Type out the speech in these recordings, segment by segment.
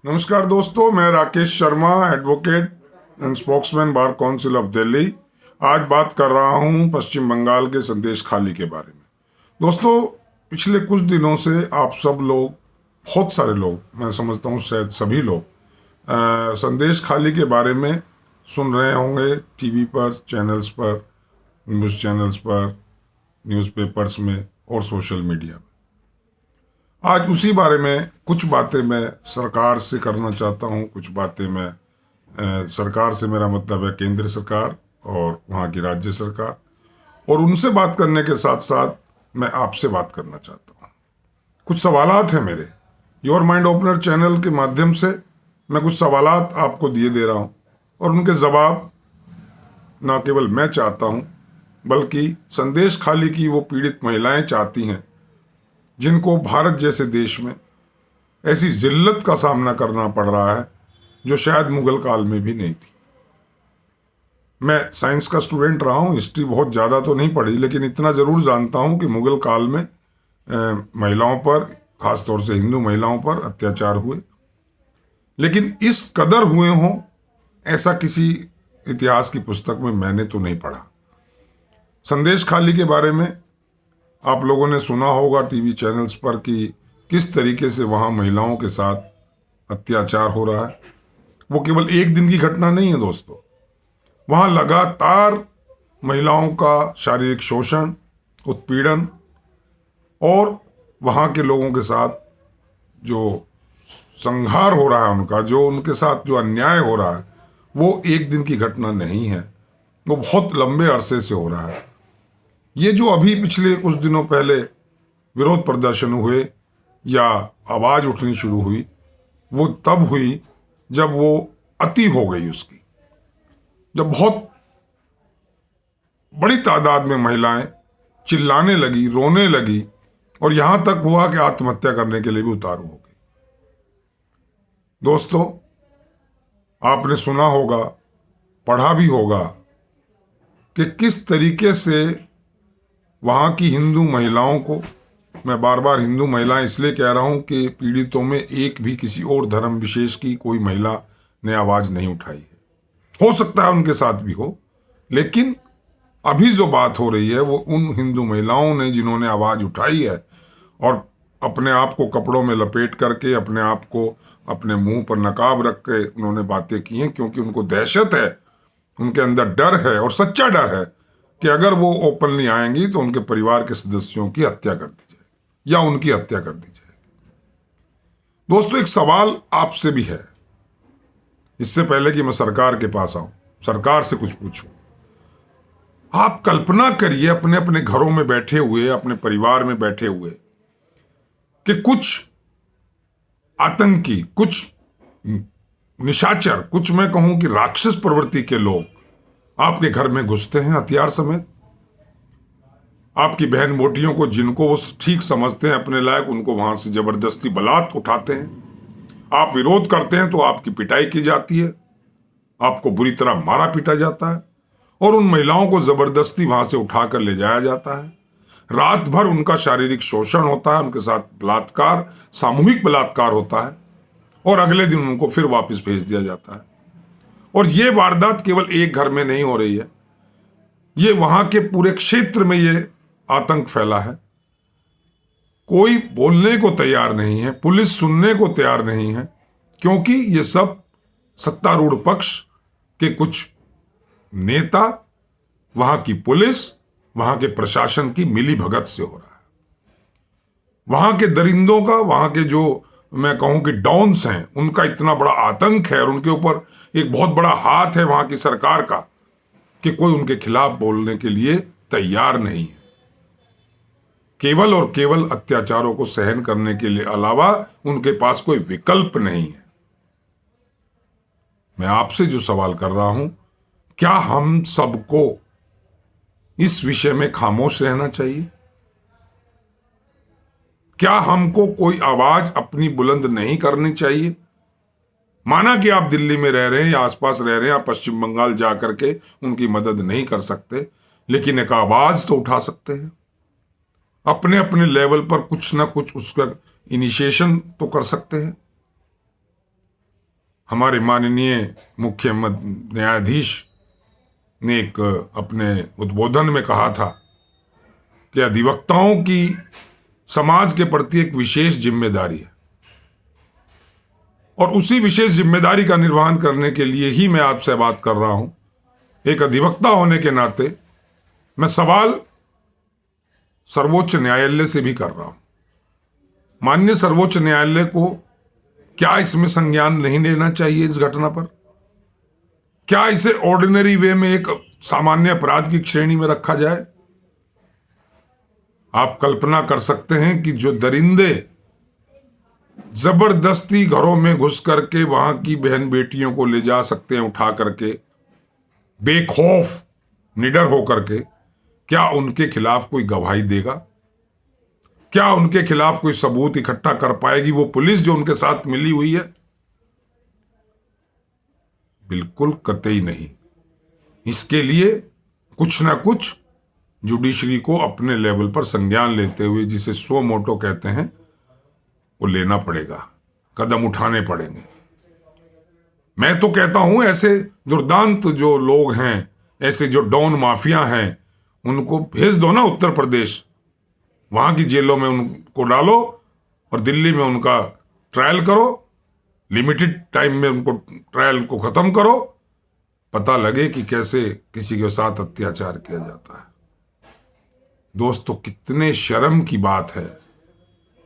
नमस्कार दोस्तों, मैं Rakesh Sharma, advocate and spokesman bar council of Delhi. आज बात कर रहा हूं पश्चिम बंगाल के संदेश खाली के बारे में। दोस्तों, पिछले कुछ दिनों से आप सब लोग, बहुत सारे लोग, मैं समझता हूं शायद सभी लोग, संदेश खाली के बारे में सुन रहे होंगे। टीवी पर, चैनल्स पर, न्यूज़ चैनल्स पर, न्यूज़पेपर्स में और सोशल मीडिया में। आज उसी बारे में कुछ बातें मैं सरकार से करना चाहता हूं। कुछ बातें मैं सरकार से मेरा मतलब है केंद्र सरकार और वहां की राज्य सरकार, और उनसे बात करने के साथ साथ मैं आपसे बात करना चाहता हूं। कुछ सवालात हैं मेरे। योर माइंड ओपनर चैनल के माध्यम से मैं कुछ सवालात आपको दिए दे रहा हूं, और उनके जवाब ना केवल मैं चाहता हूं बल्कि संदेश खाली की वो पीड़ित महिलाएं चाहती हैं, जिनको भारत जैसे देश में ऐसी जिल्लत का सामना करना पड़ रहा है जो शायद मुगल काल में भी नहीं थी। मैं साइंस का स्टूडेंट रहा हूं, हिस्ट्री बहुत ज़्यादा तो नहीं पढ़ी, लेकिन इतना ज़रूर जानता हूं कि मुगल काल में महिलाओं पर, खासतौर से हिंदू महिलाओं पर अत्याचार हुए, लेकिन इस कदर हुए हों ऐसा किसी इतिहास की पुस्तक में मैंने तो नहीं पढ़ा। संदेश खाली के बारे में आप लोगों ने सुना होगा टीवी चैनल्स पर कि किस तरीके से वहां महिलाओं के साथ अत्याचार हो रहा है। वो केवल एक दिन की घटना नहीं है दोस्तों, वहां लगातार महिलाओं का शारीरिक शोषण, उत्पीड़न और वहां के लोगों के साथ जो संहार हो रहा है, उनका जो उनके साथ जो अन्याय हो रहा है, वो एक दिन की घटना नहीं है, वो बहुत लंबे अरसे से हो रहा है। ये जो अभी पिछले कुछ दिनों पहले विरोध प्रदर्शन हुए या आवाज उठनी शुरू हुई, वो तब हुई जब वो अति हो गई उसकी, जब बहुत बड़ी तादाद में महिलाएं चिल्लाने लगी, रोने लगी, और यहां तक हुआ कि आत्महत्या करने के लिए भी उतारू हो गई। दोस्तों, आपने सुना होगा, पढ़ा भी होगा कि किस तरीके से वहां की हिंदू महिलाओं को, मैं बार बार हिंदू महिलाएं इसलिए कह रहा हूं कि पीड़ितों में एक भी किसी और धर्म विशेष की कोई महिला ने आवाज नहीं उठाई है। हो सकता है उनके साथ भी हो, लेकिन अभी जो बात हो रही है वो उन हिंदू महिलाओं ने जिन्होंने आवाज उठाई है और अपने आप को कपड़ों में लपेट करके, अपने आप को अपने मुंह पर नकाब रख के उन्होंने बातें की हैं, क्योंकि उनको दहशत है, उनके अंदर डर है, और सच्चा डर है कि अगर वो ओपनली आएंगी तो उनके परिवार के सदस्यों की हत्या कर दी जाएगी या उनकी हत्या कर दी जाएगी। दोस्तों, एक सवाल आपसे भी है, इससे पहले कि मैं सरकार के पास आऊं, सरकार से कुछ पूछूं। आप कल्पना करिए अपने अपने घरों में बैठे हुए, अपने परिवार में बैठे हुए, कि कुछ आतंकी, कुछ निशाचर, कुछ मैं कहूं कि राक्षस प्रवृत्ति के लोग आपके घर में घुसते हैं हथियार समेत। आपकी बहन बेटियों को, जिनको वो ठीक समझते हैं अपने लायक, उनको वहां से जबरदस्ती बलात् उठाते हैं। आप विरोध करते हैं तो आपकी पिटाई की जाती है, आपको बुरी तरह मारा पीटा जाता है, और उन महिलाओं को जबरदस्ती वहां से उठाकर ले जाया जाता है। रात भर उनका शारीरिक शोषण होता है, उनके साथ बलात्कार, सामूहिक बलात्कार होता है, और अगले दिन उनको फिर वापस भेज दिया जाता है। और ये वारदात केवल एक घर में नहीं हो रही है, ये वहां के पूरे क्षेत्र में ये आतंक फैला है। कोई बोलने को तैयार नहीं है, पुलिस सुनने को तैयार नहीं है, क्योंकि ये सब सत्तारूढ़ पक्ष के कुछ नेता, वहां की पुलिस, वहां के प्रशासन की मिली भगत से हो रहा है। वहां के दरिंदों का, वहां के जो मैं कहूं कि डॉन्स हैं, उनका इतना बड़ा आतंक है, और उनके ऊपर एक बहुत बड़ा हाथ है वहां की सरकार का, कि कोई उनके खिलाफ बोलने के लिए तैयार नहीं है। केवल और केवल अत्याचारों को सहन करने के लिए अलावा उनके पास कोई विकल्प नहीं है। मैं आपसे जो सवाल कर रहा हूं, क्या हम सबको इस विषय में खामोश रहना चाहिए? क्या हमको कोई आवाज अपनी बुलंद नहीं करनी चाहिए? माना कि आप दिल्ली में रह रहे हैं या आसपास रह रहे हैं, आप पश्चिम बंगाल जाकर के उनकी मदद नहीं कर सकते, लेकिन एक आवाज तो उठा सकते हैं। अपने अपने लेवल पर कुछ ना कुछ उसका इनिशिएशन तो कर सकते हैं। हमारे माननीय मुख्य न्यायाधीश ने एक अपने उद्बोधन में कहा था कि अधिवक्ताओं की समाज के प्रति एक विशेष जिम्मेदारी है, और उसी विशेष जिम्मेदारी का निर्वहन करने के लिए ही मैं आपसे बात कर रहा हूं। एक अधिवक्ता होने के नाते मैं सवाल सर्वोच्च न्यायालय से भी कर रहा हूं। माननीय सर्वोच्च न्यायालय को क्या इसमें संज्ञान नहीं लेना चाहिए इस घटना पर? क्या इसे ऑर्डिनरी वे में एक सामान्य अपराध की श्रेणी में रखा जाए? आप कल्पना कर सकते हैं कि जो दरिंदे जबरदस्ती घरों में घुस करके वहां की बहन बेटियों को ले जा सकते हैं उठा करके, बेखौफ निडर होकर के, क्या उनके खिलाफ कोई गवाही देगा? क्या उनके खिलाफ कोई सबूत इकट्ठा कर पाएगी वो पुलिस जो उनके साथ मिली हुई है? बिल्कुल कतई नहीं। इसके लिए कुछ ना कुछ जुडिशरी को अपने लेवल पर संज्ञान लेते हुए, जिसे सो मोटो कहते हैं, वो लेना पड़ेगा, कदम उठाने पड़ेंगे। मैं तो कहता हूं ऐसे दुर्दांत जो लोग हैं, ऐसे जो डॉन माफिया हैं, उनको भेज दो ना उत्तर प्रदेश, वहां की जेलों में उनको डालो और दिल्ली में उनका ट्रायल करो, लिमिटेड टाइम में उनको ट्रायल को खत्म करो, पता लगे कि कैसे किसी के साथ अत्याचार किया जाता है। दोस्तों, कितने शर्म की बात है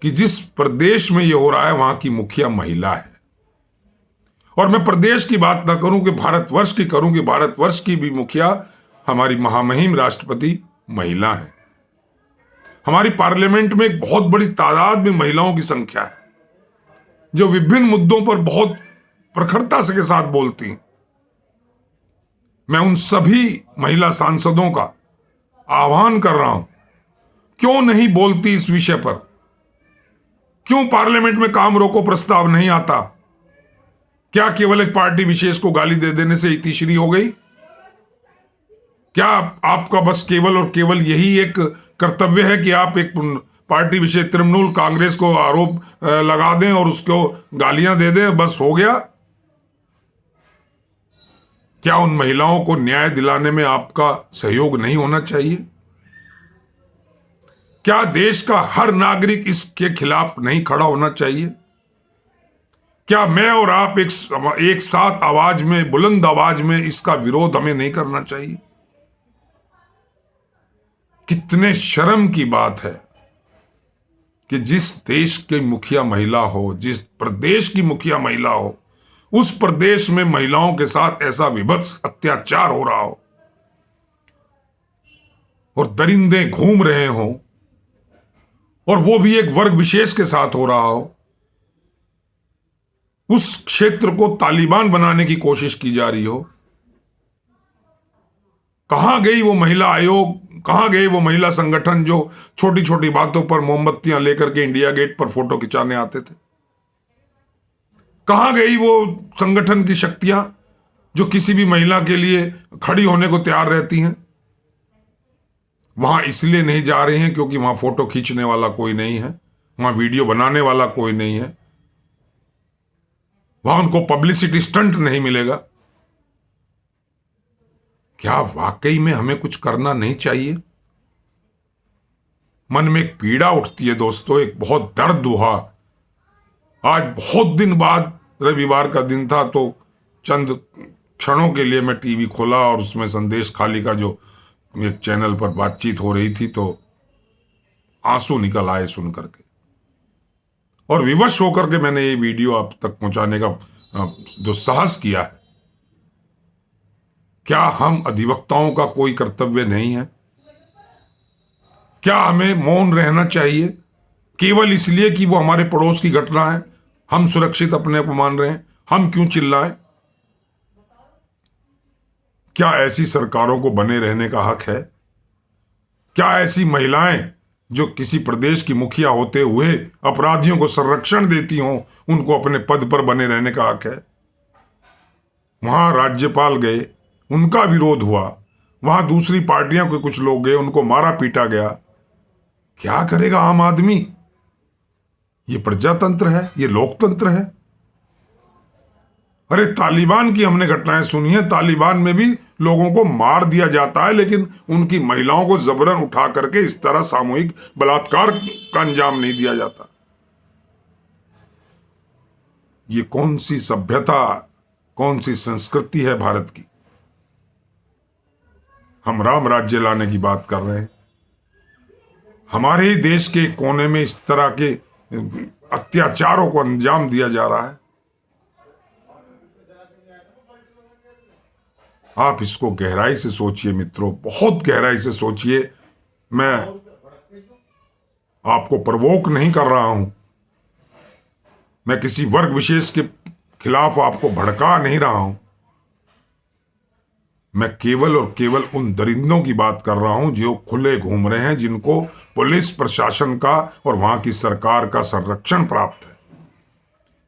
कि जिस प्रदेश में यह हो रहा है वहां की मुखिया महिला है। और मैं प्रदेश की बात ना करूं कि भारतवर्ष की करूं, कि भारतवर्ष की भी मुखिया हमारी महामहिम राष्ट्रपति महिला है। हमारी पार्लियामेंट में एक बहुत बड़ी तादाद में महिलाओं की संख्या है जो विभिन्न मुद्दों पर बहुत प्रखरता से के साथ बोलती हैं। मैं उन सभी महिला सांसदों का आह्वान कर रहा हूं, क्यों नहीं बोलती इस विषय पर? क्यों पार्लियामेंट में काम रोको प्रस्ताव नहीं आता? क्या केवल एक पार्टी विशेष को गाली दे देने से इतिश्री हो गई? क्या आपका बस केवल और केवल यही एक कर्तव्य है कि आप एक पार्टी विशेष तृणमूल कांग्रेस को आरोप लगा दें और उसको गालियां दे दें, बस हो गया? क्या उन महिलाओं को न्याय दिलाने में आपका सहयोग नहीं होना चाहिए? क्या देश का हर नागरिक इसके खिलाफ नहीं खड़ा होना चाहिए? क्या मैं और आप एक साथ आवाज में, बुलंद आवाज में इसका विरोध हमें नहीं करना चाहिए? कितने शर्म की बात है कि जिस देश की मुखिया महिला हो, जिस प्रदेश की मुखिया महिला हो, उस प्रदेश में महिलाओं के साथ ऐसा विभत्स अत्याचार हो रहा हो और दरिंदे घूम रहे हों, और वो भी एक वर्ग विशेष के साथ हो रहा हो। उस क्षेत्र को तालिबान बनाने की कोशिश की जा रही हो। कहां गई वो महिला आयोग, कहां गए वो महिला संगठन जो छोटी छोटी बातों पर मोमबत्तियां लेकर के इंडिया गेट पर फोटो खिंचाने आते थे? कहां गई वो संगठन की शक्तियां जो किसी भी महिला के लिए खड़ी होने को तैयार रहती हैं? वहां इसलिए नहीं जा रही हैं क्योंकि वहां फोटो खींचने वाला कोई नहीं है, वहां वीडियो बनाने वाला कोई नहीं है, वहां उनको पब्लिसिटी स्टंट नहीं मिलेगा। क्या वाकई में हमें कुछ करना नहीं चाहिए? मन में एक पीड़ा उठती है दोस्तों, एक बहुत दर्द हुआ। आज बहुत दिन बाद, रविवार का दिन था, तो चंद क्षणों के लिए मैं टीवी खोला और उसमें संदेश खाली का जो एक चैनल पर बातचीत हो रही थी, तो आंसू निकल आए सुन करके, और विवश होकर के मैंने ये वीडियो आप तक पहुंचाने का जो साहस किया है। क्या हम अधिवक्ताओं का कोई कर्तव्य नहीं है? क्या हमें मौन रहना चाहिए केवल इसलिए कि वो हमारे पड़ोस की घटना है, हम सुरक्षित अपने को मान रहे हैं, हम क्यों चिल्लाएं? क्या ऐसी सरकारों को बने रहने का हक है? क्या ऐसी महिलाएं जो किसी प्रदेश की मुखिया होते हुए अपराधियों को संरक्षण देती हों, उनको अपने पद पर बने रहने का हक है? वहां राज्यपाल गए, उनका विरोध हुआ, वहां दूसरी पार्टियां के कुछ लोग गए, उनको मारा पीटा गया। क्या करेगा आम आदमी? ये प्रजातंत्र है, ये लोकतंत्र है। अरे तालिबान की हमने घटनाएं सुनी है, तालिबान में भी लोगों को मार दिया जाता है, लेकिन उनकी महिलाओं को जबरन उठा करके इस तरह सामूहिक बलात्कार का अंजाम नहीं दिया जाता। ये कौन सी सभ्यता, कौन सी संस्कृति है भारत की? हम राम राज्य लाने की बात कर रहे हैं, हमारे ही देश के कोने में इस तरह के अत्याचारों को अंजाम दिया जा रहा है। आप इसको गहराई से सोचिए मित्रों, बहुत गहराई से सोचिए। मैं आपको प्रवोक नहीं कर रहा हूं, मैं किसी वर्ग विशेष के खिलाफ आपको भड़का नहीं रहा हूं, मैं केवल और केवल उन दरिंदों की बात कर रहा हूं जो खुले घूम रहे हैं, जिनको पुलिस प्रशासन का और वहां की सरकार का संरक्षण प्राप्त है।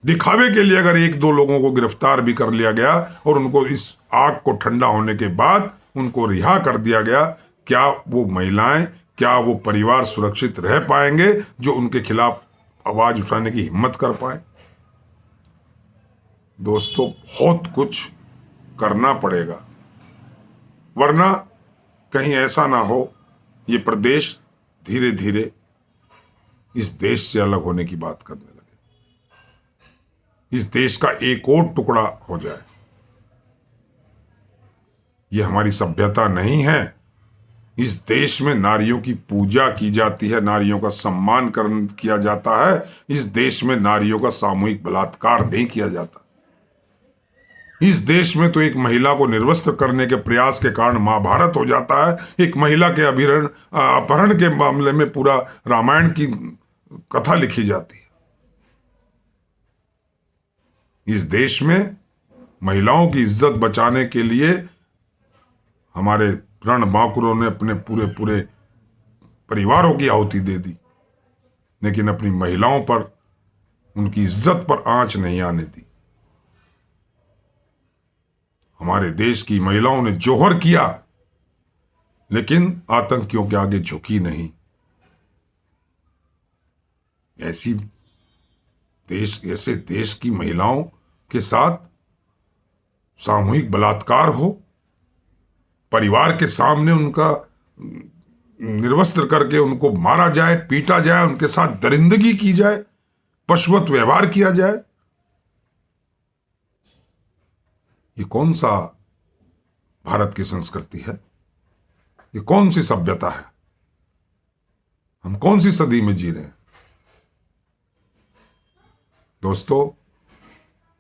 दिखावे के लिए अगर एक दो लोगों को गिरफ्तार भी कर लिया गया और उनको इस आग को ठंडा होने के बाद उनको रिहा कर दिया गया, क्या वो महिलाएं, क्या वो परिवार सुरक्षित रह पाएंगे जो उनके खिलाफ आवाज उठाने की हिम्मत कर पाए? दोस्तों, बहुत कुछ करना पड़ेगा, वरना कहीं ऐसा ना हो ये प्रदेश धीरे धीरे इस देश से अलग होने की बात करने लगे, इस देश का एक और टुकड़ा हो जाए। ये हमारी सभ्यता नहीं है। इस देश में नारियों की पूजा की जाती है, नारियों का सम्मान किया जाता है। इस देश में नारियों का सामूहिक बलात्कार नहीं किया जाता। इस देश में तो एक महिला को निर्वस्त्र करने के प्रयास के कारण महाभारत हो जाता है, एक महिला के अपहरण के मामले में पूरा रामायण की कथा लिखी जाती है। इस देश में महिलाओं की इज्जत बचाने के लिए हमारे रणबांकुरों ने अपने पूरे पूरे परिवारों की आहुति दे दी, लेकिन अपनी महिलाओं पर, उनकी इज्जत पर आंच नहीं आने दी। हमारे देश की महिलाओं ने जोहर किया, लेकिन आतंकियों के आगे झुकी नहीं। ऐसे देश की महिलाओं के साथ सामूहिक बलात्कार हो, परिवार के सामने उनका निर्वस्त्र करके उनको मारा जाए, पीटा जाए, उनके साथ दरिंदगी की जाए, पशुवत व्यवहार किया जाए, ये कौन सा भारत की संस्कृति है? ये कौन सी सभ्यता है? हम कौन सी सदी में जी रहे हैं? दोस्तों,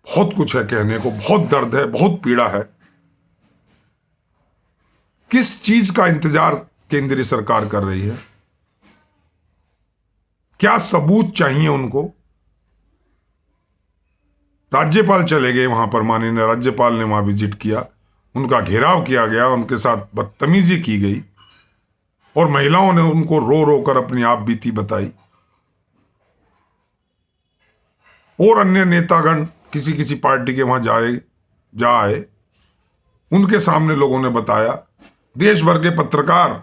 बहुत कुछ है कहने को, बहुत दर्द है, बहुत पीड़ा है। किस चीज का इंतजार केंद्रीय सरकार कर रही है? क्या सबूत चाहिए उनको? राज्यपाल चले गए वहां पर, माननीय राज्यपाल ने वहां विजिट किया, उनका घेराव किया गया, उनके साथ बदतमीजी की गई और महिलाओं ने उनको रो रो कर अपनी आप बीती बताई। और अन्य नेतागण किसी किसी पार्टी के वहां जा आए, उनके सामने लोगों ने बताया। देश भर के पत्रकार,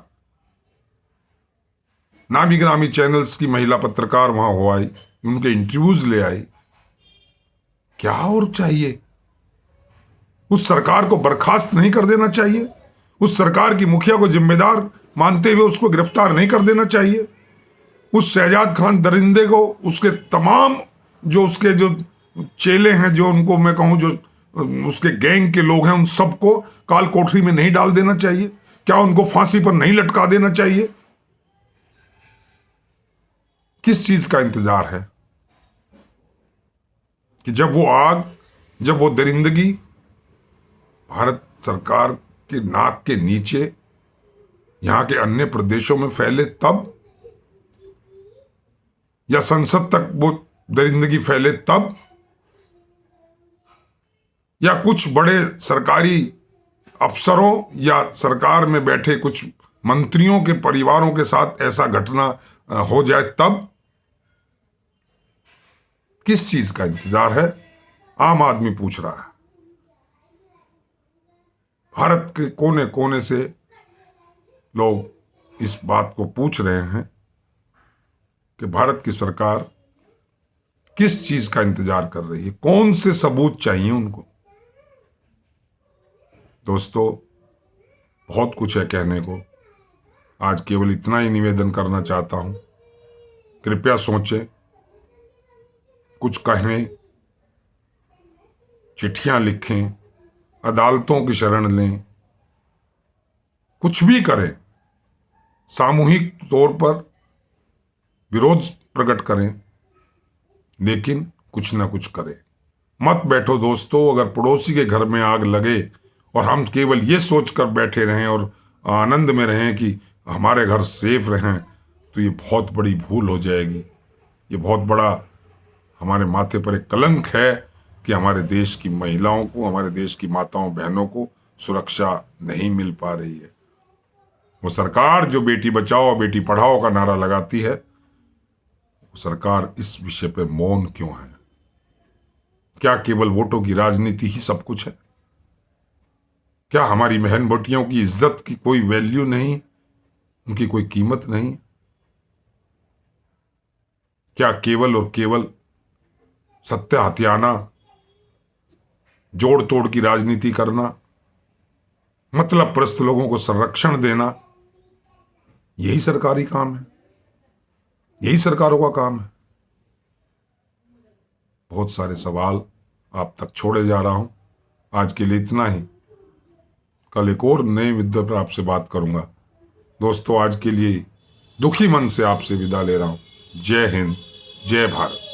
नामी गिरामी चैनल्स की महिला पत्रकार वहां हो आई, उनके इंटरव्यूज ले आई। क्या और चाहिए? उस सरकार को बर्खास्त नहीं कर देना चाहिए? उस सरकार की मुखिया को जिम्मेदार मानते हुए उसको गिरफ्तार नहीं कर देना चाहिए? उस शहजाद खान दरिंदे को, उसके तमाम जो चेले हैं, जो उनको मैं कहूं जो उसके गैंग के लोग हैं, उन सबको काल कोठरी में नहीं डाल देना चाहिए? क्या उनको फांसी पर नहीं लटका देना चाहिए? किस चीज का इंतजार है कि जब वो आग, जब वो दरिंदगी भारत सरकार के नाक के नीचे यहां के अन्य प्रदेशों में फैले तब, या संसद तक वो दरिंदगी फैले तब, या कुछ बड़े सरकारी अफसरों या सरकार में बैठे कुछ मंत्रियों के परिवारों के साथ ऐसा घटना हो जाए तब? किस चीज का इंतजार है? आम आदमी पूछ रहा है। भारत के कोने कोने से लोग इस बात को पूछ रहे हैं कि भारत की सरकार किस चीज का इंतजार कर रही है, कौन से सबूत चाहिए उनको। दोस्तों, बहुत कुछ है कहने को। आज केवल इतना ही निवेदन करना चाहता हूं, कृपया सोचें, कुछ कहें, चिट्ठियां लिखें, अदालतों की शरण लें, कुछ भी करें, सामूहिक तौर पर विरोध प्रकट करें, लेकिन कुछ ना कुछ करें। मत बैठो दोस्तों, अगर पड़ोसी के घर में आग लगे और हम केवल ये सोचकर बैठे रहें और आनंद में रहें कि हमारे घर सेफ रहें, तो ये बहुत बड़ी भूल हो जाएगी। ये बहुत बड़ा हमारे माथे पर एक कलंक है कि हमारे देश की महिलाओं को, हमारे देश की माताओं बहनों को सुरक्षा नहीं मिल पा रही है। वो सरकार जो बेटी बचाओ बेटी पढ़ाओ का नारा लगाती है, वो सरकार इस विषय पे मौन क्यों है? क्या केवल वोटों की राजनीति ही सब कुछ है? क्या हमारी बहन बेटियों की इज्जत की कोई वैल्यू नहीं, उनकी कोई कीमत नहीं? क्या केवल और केवल सत्य हथियाना, जोड़ तोड़ की राजनीति करना, मतलब प्रस्त लोगों को संरक्षण देना, यही सरकारी काम है? यही सरकारों का काम है? बहुत सारे सवाल आप तक छोड़े जा रहा हूं। आज के लिए इतना ही। कल एक और नए मुद्दे पर आपसे बात करूंगा। दोस्तों, आज के लिए दुखी मन से आपसे विदा ले रहा हूं। जय हिंद, जय भारत।